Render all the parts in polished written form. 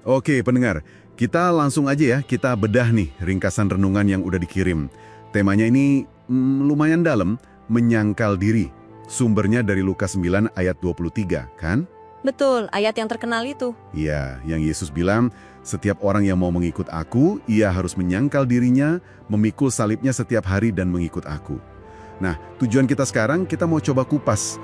Oke, pendengar. Kita langsung aja ya, kita bedah nih ringkasan renungan yang udah dikirim. Temanya ini lumayan dalam, menyangkal diri. Sumbernya dari Lukas 9 ayat 23, kan? Betul, ayat yang terkenal itu. Iya, yang Yesus bilang, setiap orang yang mau mengikut aku, ia harus menyangkal dirinya, memikul salibnya setiap hari dan mengikut aku. Nah, tujuan kita sekarang, kita mau coba kupas.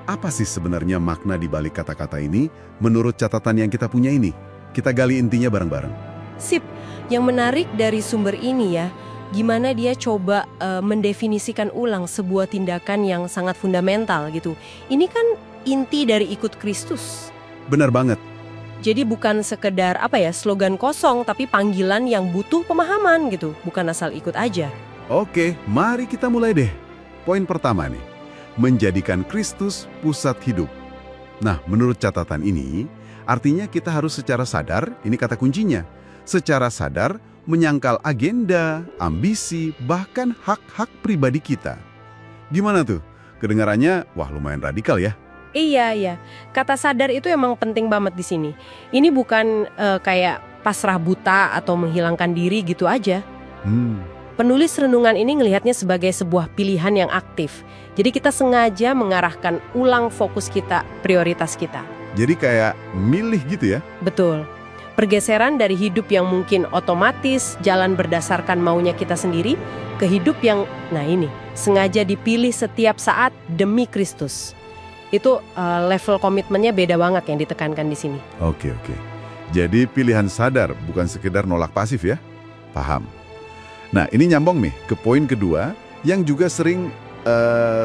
Apa sih sebenarnya makna di balik kata-kata ini menurut catatan yang kita punya ini? Kita gali intinya bareng-bareng. Sip, yang menarik dari sumber ini ya, gimana dia coba mendefinisikan ulang sebuah tindakan yang sangat fundamental gitu. Ini kan inti dari ikut Kristus. Benar banget. Jadi bukan sekedar slogan kosong, tapi panggilan yang butuh pemahaman gitu, bukan asal ikut aja. Oke, mari kita mulai deh. Poin pertama nih, menjadikan Kristus pusat hidup. Nah, menurut catatan ini, artinya kita harus secara sadar, ini kata kuncinya, secara sadar menyangkal agenda, ambisi, bahkan hak-hak pribadi kita. Gimana tuh? Kedengarannya, wah lumayan radikal ya. Iya. Kata sadar itu emang penting banget di sini. Ini bukan kayak pasrah buta atau menghilangkan diri gitu aja. Penulis renungan ini ngelihatnya sebagai sebuah pilihan yang aktif. Jadi kita sengaja mengarahkan ulang fokus kita, prioritas kita. Jadi kayak milih gitu ya? Betul. Pergeseran dari hidup yang mungkin otomatis, jalan berdasarkan maunya kita sendiri, ke hidup yang, sengaja dipilih setiap saat demi Kristus. Itu level komitmennya beda banget yang ditekankan di sini. Oke. Jadi pilihan sadar, bukan sekedar nolak pasif ya? Paham. Nah, ini nyambung nih ke poin kedua yang juga sering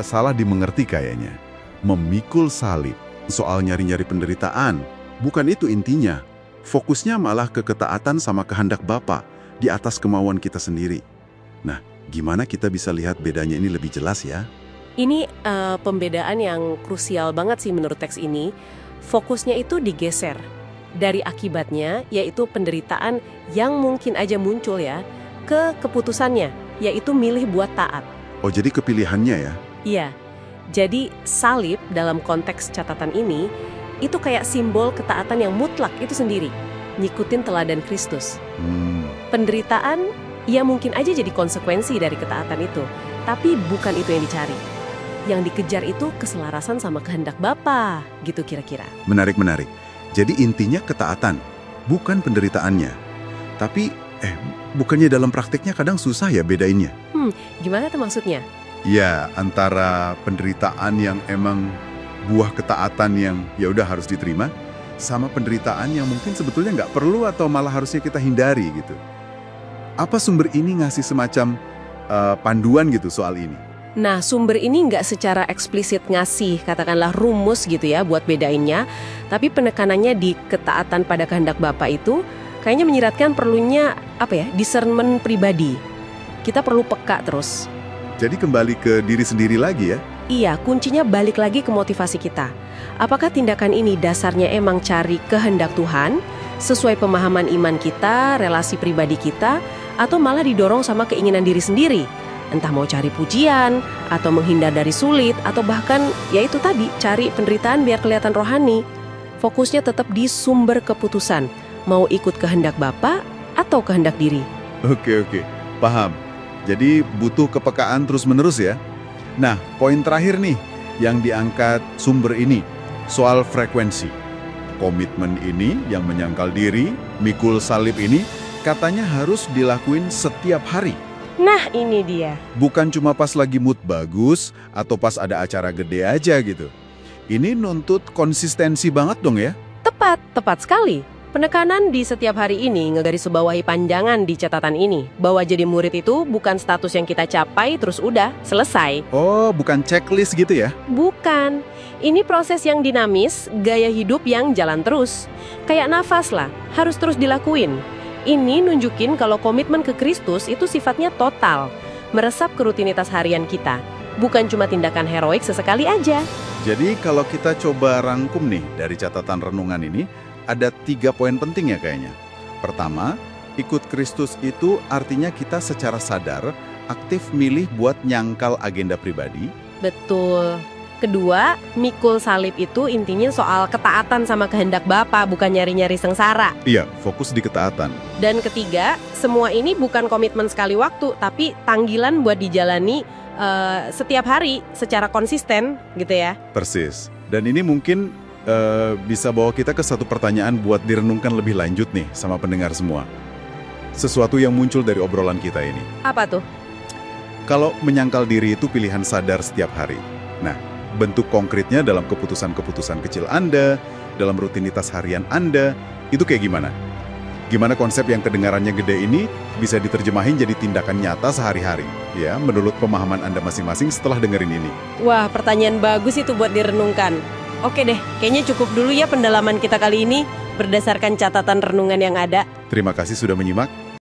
salah dimengerti kayaknya. Memikul salib. Soal nyari-nyari penderitaan. Bukan itu intinya. Fokusnya malah ke ketaatan sama kehendak Bapa di atas kemauan kita sendiri. Nah, gimana kita bisa lihat bedanya ini lebih jelas ya? Ini pembedaan yang krusial banget sih menurut teks ini. Fokusnya itu digeser. Dari akibatnya, yaitu penderitaan yang mungkin aja muncul ya, ke keputusannya, yaitu milih buat taat. Oh, jadi kepilihannya ya? Iya. Jadi salib dalam konteks catatan ini, itu kayak simbol ketaatan yang mutlak itu sendiri. Ngikutin teladan Kristus. Penderitaan, ya mungkin aja jadi konsekuensi dari ketaatan itu. Tapi bukan itu yang dicari. Yang dikejar itu keselarasan sama kehendak Bapa, gitu kira-kira. Menarik. Jadi intinya ketaatan, bukan penderitaannya. Tapi, bukannya dalam praktiknya kadang susah ya bedainnya? Gimana tuh maksudnya? Ya, antara penderitaan yang emang buah ketaatan yang ya udah harus diterima, sama penderitaan yang mungkin sebetulnya nggak perlu atau malah harusnya kita hindari gitu. Apa sumber ini ngasih semacam panduan gitu soal ini? Nah, sumber ini nggak secara eksplisit ngasih, katakanlah rumus gitu ya buat bedainnya, tapi penekanannya di ketaatan pada kehendak Bapa itu kayaknya menyiratkan perlunya discernment pribadi. Kita perlu peka terus. Jadi kembali ke diri sendiri lagi ya? Iya, kuncinya balik lagi ke motivasi kita. Apakah tindakan ini dasarnya emang cari kehendak Tuhan, sesuai pemahaman iman kita, relasi pribadi kita, atau malah didorong sama keinginan diri sendiri? Entah mau cari pujian, atau menghindar dari sulit, atau bahkan ya itu tadi, cari penderitaan biar kelihatan rohani. Fokusnya tetap di sumber keputusan, mau ikut kehendak Bapa atau kehendak diri. Oke, paham. Jadi butuh kepekaan terus-menerus ya. Nah, poin terakhir nih yang diangkat sumber ini, soal frekuensi. Komitmen ini yang menyangkal diri, mikul salib ini, katanya harus dilakuin setiap hari. Nah, ini dia. Bukan cuma pas lagi mood bagus atau pas ada acara gede aja gitu. Ini nuntut konsistensi banget dong ya? Tepat sekali. Penekanan di setiap hari ini ngegarisbawahi panjangan di catatan ini, bahwa jadi murid itu bukan status yang kita capai terus udah, selesai. Oh, bukan checklist gitu ya? Bukan. Ini proses yang dinamis, gaya hidup yang jalan terus. Kayak nafas lah, harus terus dilakuin. Ini nunjukin kalau komitmen ke Kristus itu sifatnya total, meresap ke rutinitas harian kita. Bukan cuma tindakan heroik sesekali aja. Jadi kalau kita coba rangkum nih dari catatan renungan ini, ada 3 poin penting ya kayaknya. Pertama, ikut Kristus itu artinya kita secara sadar aktif milih buat nyangkal agenda pribadi. Betul. Kedua, mikul salib itu intinya soal ketaatan sama kehendak Bapa, bukan nyari-nyari sengsara. Iya, fokus di ketaatan. Dan ketiga, semua ini bukan komitmen sekali waktu, tapi tanggilan buat dijalani setiap hari secara konsisten gitu ya. Persis. Dan ini mungkin bisa bawa kita ke satu pertanyaan buat direnungkan lebih lanjut nih sama pendengar semua. Sesuatu yang muncul dari obrolan kita ini. Apa tuh? Kalau menyangkal diri itu pilihan sadar setiap hari. Nah, bentuk konkretnya dalam keputusan-keputusan kecil Anda, dalam rutinitas harian Anda, itu kayak gimana? Gimana konsep yang kedengarannya gede ini bisa diterjemahin jadi tindakan nyata sehari-hari? Ya, menurut pemahaman Anda masing-masing setelah dengerin ini. Wah, pertanyaan bagus itu buat direnungkan. Oke deh, kayaknya cukup dulu ya pendalaman kita kali ini berdasarkan catatan renungan yang ada. Terima kasih sudah menyimak.